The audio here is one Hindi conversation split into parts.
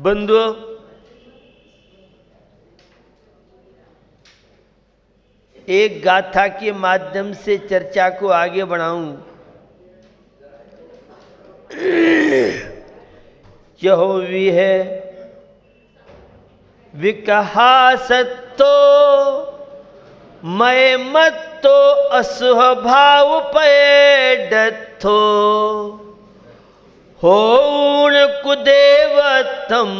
बंधुओं, एक गाथा के माध्यम से चर्चा को आगे बढ़ाऊं। यहो विह विकहा सत्तो मय मत्तो असुह भाव पैडथो होण कुदेवतम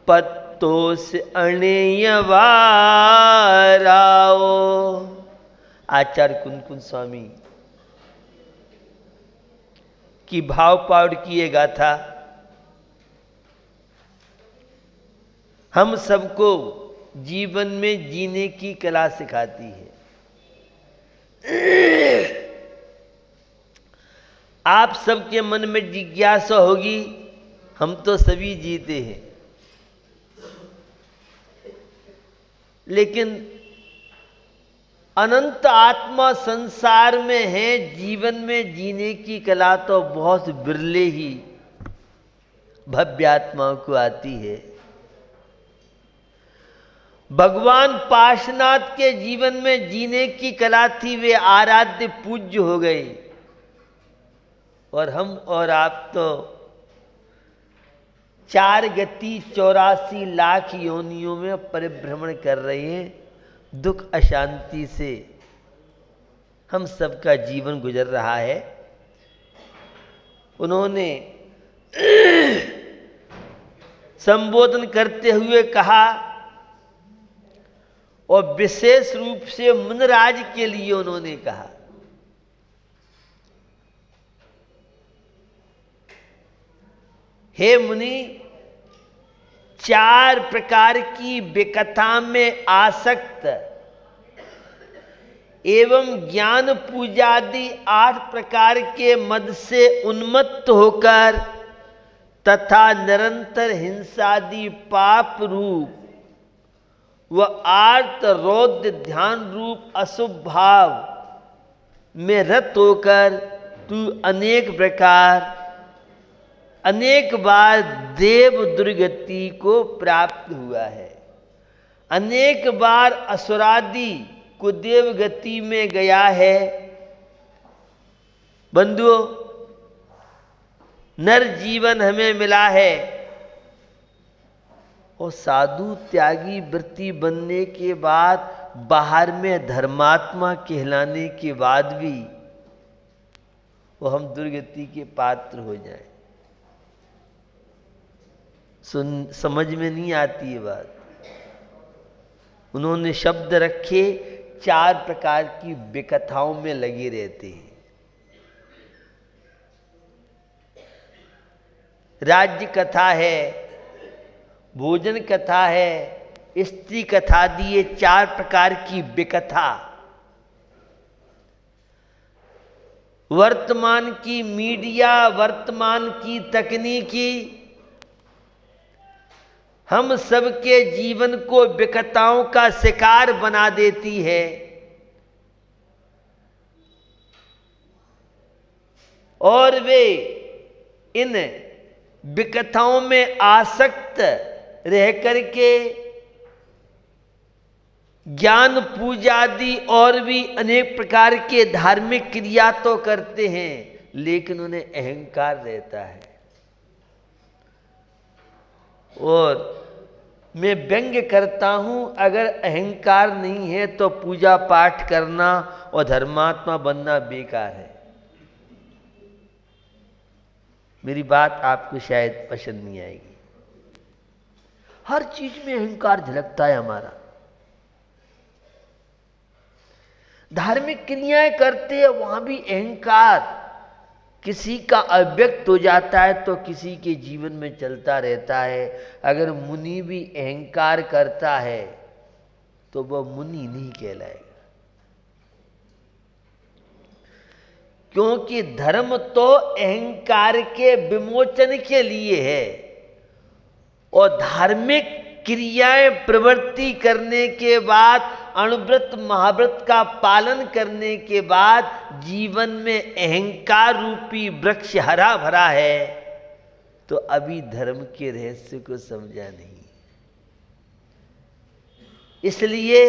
पत्तोस अणेयवाराओ। आचार्य कुंद स्वामी की भाव पाठ की ये गाथा हम सबको जीवन में जीने की कला सिखाती है। आप सबके मन में जिज्ञासा होगी, हम तो सभी जीते हैं, लेकिन अनंत आत्मा संसार में है, जीवन में जीने की कला तो बहुत बिरले ही भव्य आत्माओं को आती है। भगवान पार्श्वनाथ के जीवन में जीने की कला थी, वे आराध्य पूज्य हो गए, और हम और आप तो 4 गति 84 लाख योनियों में परिभ्रमण कर रहे हैं। दुख अशांति से हम सबका जीवन गुजर रहा है। उन्होंने संबोधन करते हुए कहा, और विशेष रूप से मुनिराज के लिए उन्होंने कहा, हे मुनि, 4 प्रकार की विकथा में आसक्त एवं ज्ञान पूजादि 8 प्रकार के मद से उन्मत्त होकर तथा निरंतर हिंसादि पाप रूप व आर्त रौद्र ध्यान रूप अशुभ भाव में रत होकर तू अनेक बार देव दुर्गति को प्राप्त हुआ है, अनेक बार असुरादि कुदेव गति में गया है। बंधुओं, नर जीवन हमें मिला है, और साधु त्यागी वृत्ति बनने के बाद बाहर में धर्मात्मा कहलाने के बाद भी वो हम दुर्गति के पात्र हो जाएं। समझ में नहीं आती ये बात। उन्होंने शब्द रखे, 4 प्रकार की विकथाओं में लगे रहते हैं। राज्य कथा है, भोजन कथा है, स्त्री कथा दिए 4 प्रकार की विकथा। वर्तमान की मीडिया, वर्तमान की तकनीकी हम सबके जीवन को विकथाओं का शिकार बना देती है, और वे इन विकथाओं में आसक्त रह करके ज्ञान पूजादि और भी अनेक प्रकार के धार्मिक क्रिया तो करते हैं, लेकिन उन्हें अहंकार रहता है। और मैं व्यंग्य करता हूं, अगर अहंकार नहीं है तो पूजा पाठ करना और धर्मात्मा बनना बेकार है। मेरी बात आपको शायद पसंद नहीं आएगी। हर चीज में अहंकार झलकता है हमारा। धार्मिक क्रियाएं करते हैं, वहां भी अहंकार किसी का अव्यक्त हो जाता है तो किसी के जीवन में चलता रहता है। अगर मुनि भी अहंकार करता है तो वह मुनि नहीं कहलाएगा, क्योंकि धर्म तो अहंकार के विमोचन के लिए है, और धार्मिक क्रियाएं प्रवृत्ति करने के बाद, अणुव्रत महाव्रत का पालन करने के बाद जीवन में अहंकार रूपी वृक्ष हरा भरा है, तो अभी धर्म के रहस्य को समझा नहीं। इसलिए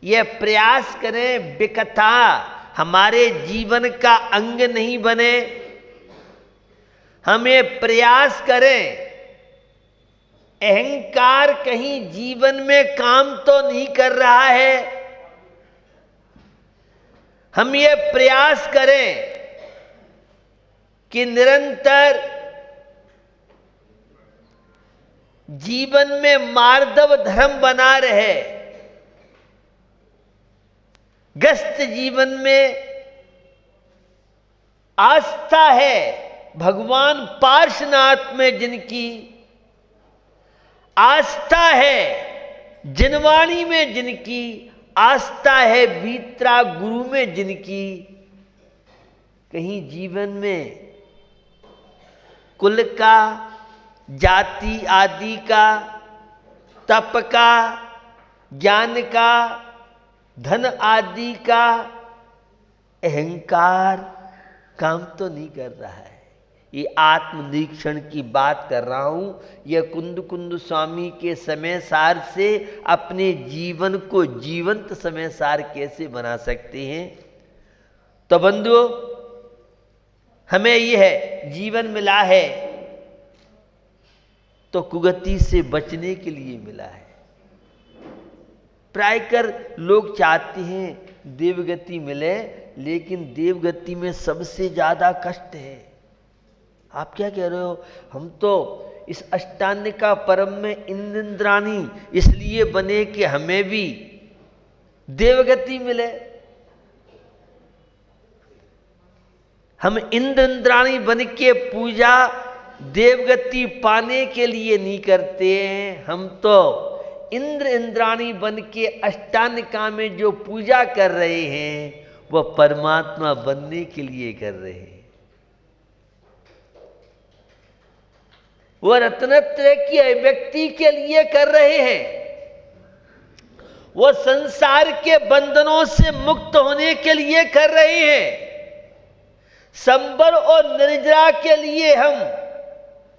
यह प्रयास करें विकथा हमारे जीवन का अंग नहीं बने। हमें प्रयास करें अहंकार कहीं जीवन में काम तो नहीं कर रहा है। हम ये प्रयास करें कि निरंतर जीवन में मार्दव धर्म बना रहे। ग्रस्त जीवन में आस्था है भगवान पार्श्वनाथ में जिनकी आस्था है, जिनवाणी में जिनकी आस्था है, बीतरा गुरु में जिनकी, कहीं जीवन में कुल का, जाति आदि का, तप का, ज्ञान का, धन आदि का अहंकार काम तो नहीं कर रहा है। ये आत्मनिरीक्षण की बात कर रहा हूं। यह कुंद स्वामी के समय सार से अपने जीवन को जीवंत समय सार कैसे बना सकते हैं। तो बंधुओं, हमें यह जीवन मिला है तो कुगति से बचने के लिए मिला है। प्रायकर लोग चाहते हैं देवगति मिले, लेकिन देवगति में सबसे ज्यादा कष्ट है। आप क्या कह रहे हो? हम तो इस अष्टांग का परम में इंद्राणी इसलिए बने कि हमें भी देवगति मिले। हम इंद्राणी बन के पूजा देवगति पाने के लिए नहीं करते हैं। हम तो इंद्राणी बन के अष्टांगिका में जो पूजा कर रहे हैं वह परमात्मा बनने के लिए कर रहे हैं। वह रत्नत्रय की अभिव्यक्ति के लिए कर रहे हैं। वह संसार के बंधनों से मुक्त होने के लिए कर रहे हैं। संबर और निर्जरा के लिए हम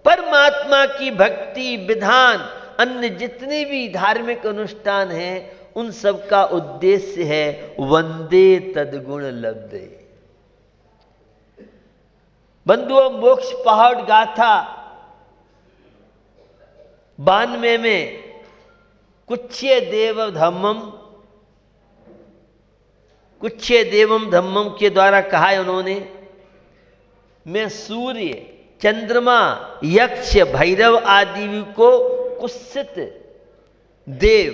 परमात्मा की भक्ति विधान, अन्य जितने भी धार्मिक अनुष्ठान हैं, उन सब का उद्देश्य है वंदे तद्गुण लब्धे। बंधुओं, मोक्ष पहाड़ गाथा 92 में कुच्चे देव धम्मम, कुच्चे देवम धम्मम के द्वारा कहा है उन्होंने, मैं सूर्य, चंद्रमा, यक्ष, भैरव आदि को कुत्सित देव।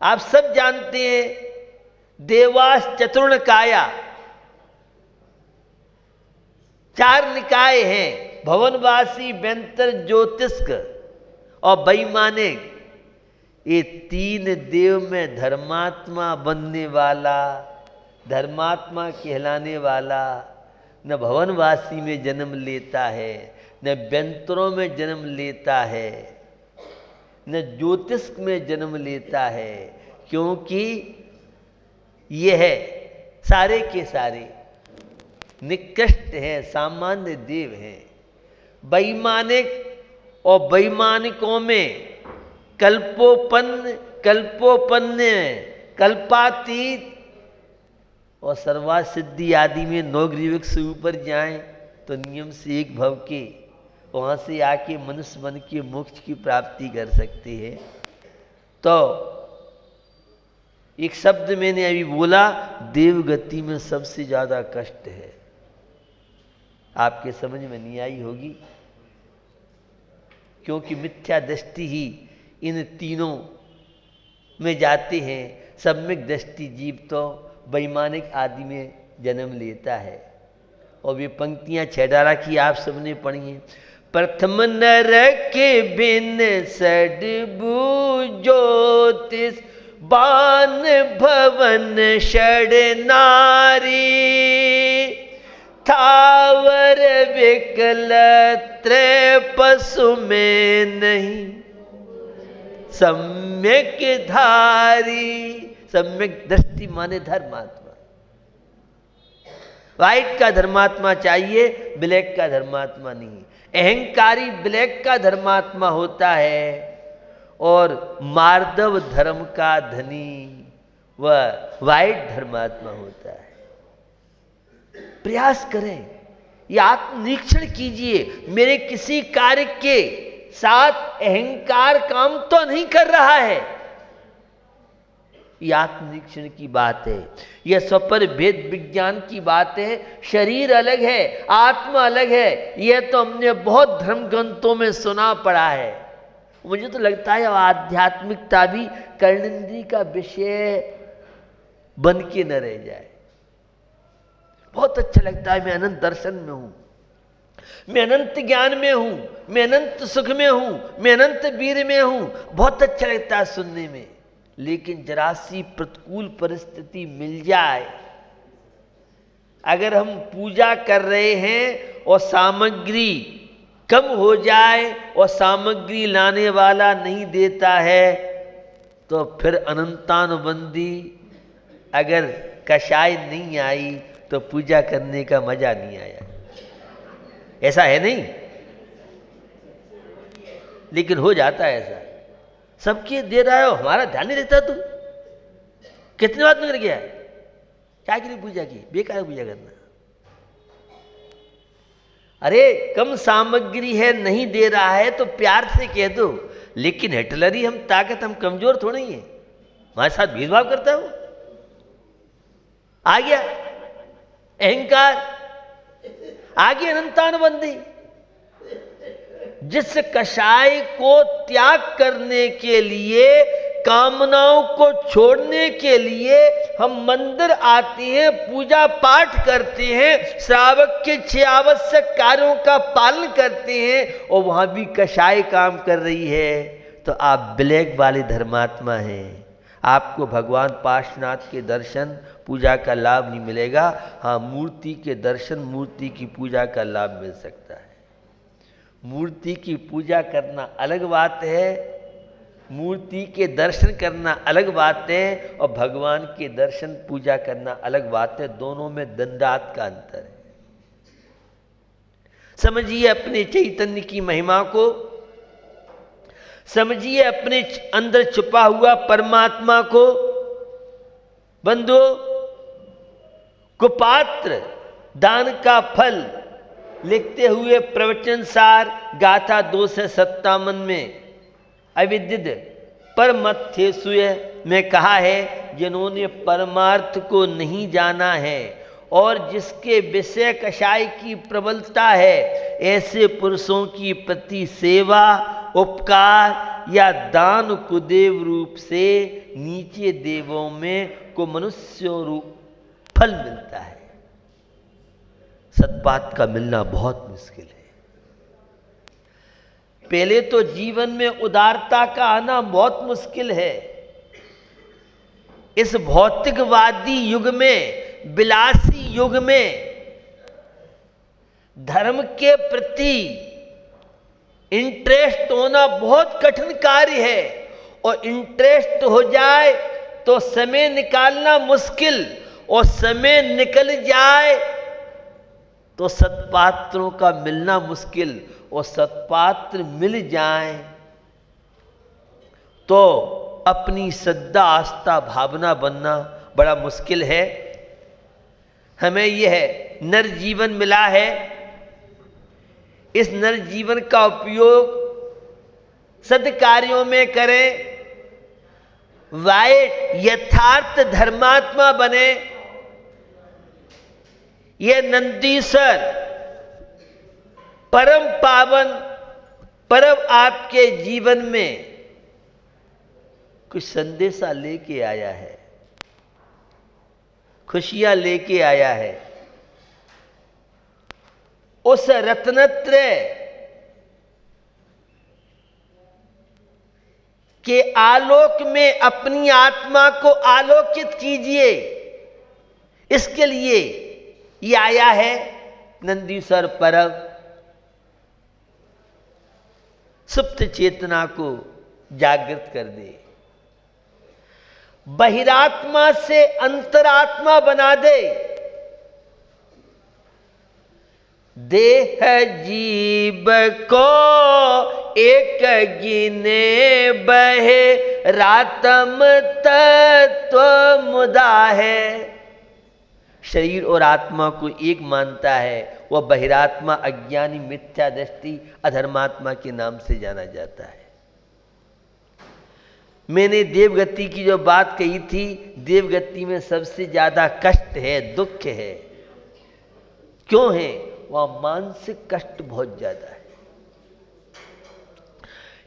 आप सब जानते हैं देवास चतुर्ण काया, 4 निकाय हैं, भवनवासी, व्यंतर, ज्योतिष्क और वैमानिक। ये 3 देव में धर्मात्मा बनने वाला, धर्मात्मा कहलाने वाला न भवनवासी में जन्म लेता है, न व्यंतरों में जन्म लेता है, न ज्योतिष में जन्म लेता है, क्योंकि यह सारे के सारे निकृष्ट हैं, सामान्य देव हैं। वैमानिक और वैमानिकों में कल्पोपन्न, कल्पातीत और सर्वासिद्धि आदि में 9 ग्रीवक से ऊपर जाएं तो नियम से एक भव के वहां से आके मनुष्य बन के मोक्ष की प्राप्ति कर सकते हैं। तो एक शब्द मैंने अभी बोला, देवगति में सबसे ज्यादा कष्ट है। आपके समझ में नहीं आई होगी, क्योंकि मिथ्या दृष्टि ही इन तीनों में जाते हैं। सम्यक दृष्टि जीव तो वैमानिक आदि में जन्म लेता है। और वे पंक्तियां 6 की आप सबने पढ़ी हैं। प्रथम नर के बिन सडबू ज्योतिष बान भवन षड नारी, थावर विकल त्रय पशु में नहीं सम्यक धारी। सम्यक दृष्टि माने धर्मात्मा। व्हाइट का धर्मात्मा चाहिए, ब्लैक का धर्मात्मा नहीं। अहंकारी ब्लैक का धर्मात्मा होता है और मार्दव धर्म का धनी वह व्हाइट धर्मात्मा होता है। प्रयास करें, ये आत्मनिरीक्षण कीजिए, मेरे किसी कार्य के साथ अहंकार काम तो नहीं कर रहा है। यह आत्मनिरीक्षण की बात है, यह स्वपर भेद विज्ञान की बात है। शरीर अलग है, आत्मा अलग है, यह तो हमने बहुत धर्म ग्रंथों में सुना पड़ा है। मुझे तो लगता है आध्यात्मिकता भी कर्णेंद्रिय का विषय बन के न रह जाए। बहुत अच्छा लगता है, मैं अनंत दर्शन में हूं, मैं अनंत ज्ञान में हूं, मैं अनंत सुख में हूं, मैं अनंत वीर में हूं। बहुत अच्छा लगता है सुनने में। लेकिन जरा सी प्रतिकूल परिस्थिति मिल जाए, अगर हम पूजा कर रहे हैं और सामग्री कम हो जाए और सामग्री लाने वाला नहीं देता है, तो फिर अनंतानुबंधी अगर कषाय नहीं आई तो पूजा करने का मजा नहीं आया। ऐसा है नहीं? लेकिन हो जाता है ऐसा, सबके दे रहा हो, हमारा ध्यान नहीं देता। तू कितने बात निकल गया, क्या के लिए पूजा की, बेकार पूजा करना। अरे कम सामग्री है, नहीं दे रहा है तो प्यार से कह दो। लेकिन हिटलरी हम ताकत, हम कमजोर थोड़ी है, हमारे साथ भेदभाव करता हूं। आ गया अहंकार, आ गई अनंतानुबंधी। जिस कषाय को त्याग करने के लिए, कामनाओं को छोड़ने के लिए हम मंदिर आते हैं, पूजा पाठ करते हैं, श्रावक के 6 आवश्यक कार्यों का पालन करते हैं, और वहां भी कषाय काम कर रही है, तो आप ब्लैक वाले धर्मात्मा हैं। आपको भगवान पार्श्वनाथ के दर्शन, पूजा का लाभ नहीं मिलेगा। हाँ, मूर्ति के दर्शन, मूर्ति की पूजा का लाभ मिल सकता है। मूर्ति की पूजा करना अलग बात है, मूर्ति के दर्शन करना अलग बात है, और भगवान के दर्शन पूजा करना अलग बात है। दोनों में दंडात का अंतर है। समझिए अपने चैतन्य की महिमा को, समझिए अपने अंदर छुपा हुआ परमात्मा को। बंधुओं, कुपात्र दान का फल लिखते हुए प्रवचन सार गाथा 257 में अविदित परमथ्येसुय में कहा है, जिन्होंने परमार्थ को नहीं जाना है और जिसके विषय कषाय की प्रबलता है, ऐसे पुरुषों की प्रति सेवा, उपकार या दान कुदेव रूप से नीचे देवों में को मनुष्य रूप फल मिलता है। सत्पात का मिलना बहुत मुश्किल है। पहले तो जीवन में उदारता का आना बहुत मुश्किल है। इस भौतिकवादी युग में, विलासी युग में धर्म के प्रति इंटरेस्ट होना बहुत कठिन कार्य है, और इंटरेस्ट हो जाए तो समय निकालना मुश्किल, और समय निकल जाए तो सत्पात्रों का मिलना मुश्किल, और सत्पात्र मिल जाए तो अपनी श्रद्धा, आस्था, भावना बनना बड़ा मुश्किल है। हमें यह नर जीवन मिला है, इस नर जीवन का उपयोग सद्कार्यों में करें, वाइट यथार्थ धर्मात्मा बने। यह नंदीश्वर परम पावन पर्व आपके जीवन में कुछ संदेशा लेके आया है, खुशियां लेके आया है। उस रत्नत्रय के आलोक में अपनी आत्मा को आलोकित कीजिए। इसके लिए ये आया है नंदीश्वर पर्व। सुप्त चेतना को जागृत कर दे, बहिरात्मा से अंतरात्मा बना दे। देह जीव को एक गिने बहे, रातम तत्व मुदा है। शरीर और आत्मा को एक मानता है, वह बहिरात्मा अज्ञानी मिथ्या दृष्टि अधर्मात्मा के नाम से जाना जाता है। मैंने देवगति की जो बात कही थी, देवगति में सबसे ज्यादा कष्ट है, दुख है। क्यों है? वहां मानसिक कष्ट बहुत ज्यादा है।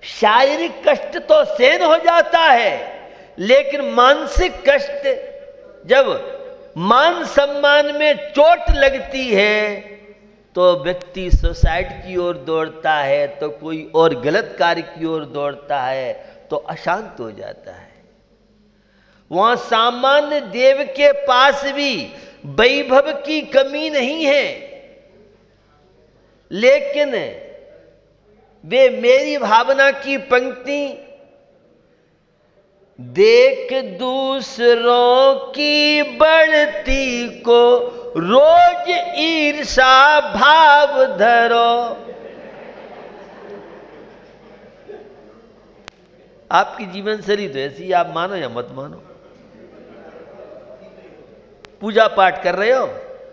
शारीरिक कष्ट तो सहन हो जाता है, लेकिन मानसिक कष्ट, जब मान सम्मान में चोट लगती है तो व्यक्ति सुसाइड की ओर दौड़ता है, तो कोई और गलत कार्य की ओर दौड़ता है, तो अशांत हो जाता है। वहां सामान्य देव के पास भी वैभव की कमी नहीं है, लेकिन वे मेरी भावना की पंक्ति, देख दूसरों की बढ़ती को रोज ईर्षा भाव धरो। आपकी जीवन शैली तो ऐसी, आप मानो या मत मानो। पूजा पाठ कर रहे हो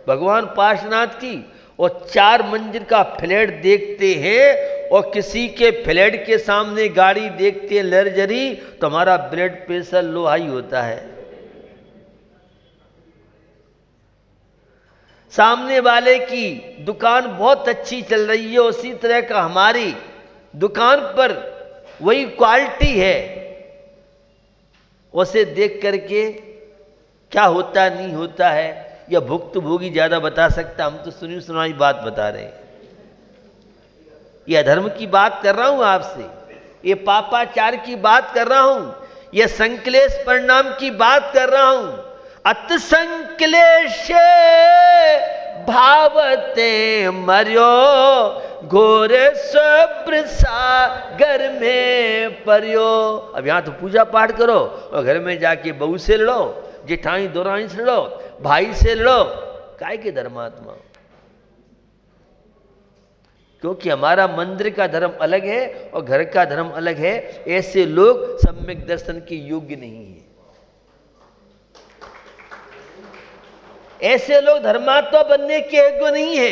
भगवान पार्श्वनाथ की, और 4 मंजिल का फ्लैट देखते हैं, और किसी के फ्लैट के सामने गाड़ी देखते हैं लग्जरी, तो हमारा ब्लड प्रेशर लो हाई होता है। सामने वाले की दुकान बहुत अच्छी चल रही है, उसी तरह का हमारी दुकान पर वही क्वालिटी है, उसे देख करके क्या होता नहीं होता है, या भुक्तभोगी ज्यादा बता सकता, हम तो सुनी सुनाई बात बता रहे हैं। ये अधर्म की बात कर रहा हूं आपसे, ये पापाचार की बात कर रहा हूं, ये संक्लेश परिणाम की बात कर रहा हूं। अत संक्लेश भावते मर्यो, घोर सब्र सागर में पर्यो। अब यहां तो पूजा पाठ करो, और घर में जाके बहू से लड़ो, जेठानी दोरानी से लड़ो, भाई से लड़ो, काय के धर्मात्मा। क्योंकि हमारा मंदिर का धर्म अलग है और घर का धर्म अलग है। ऐसे लोग सम्यक दर्शन के योग्य नहीं है। ऐसे लोग धर्मात्मा बनने के योग्य नहीं है।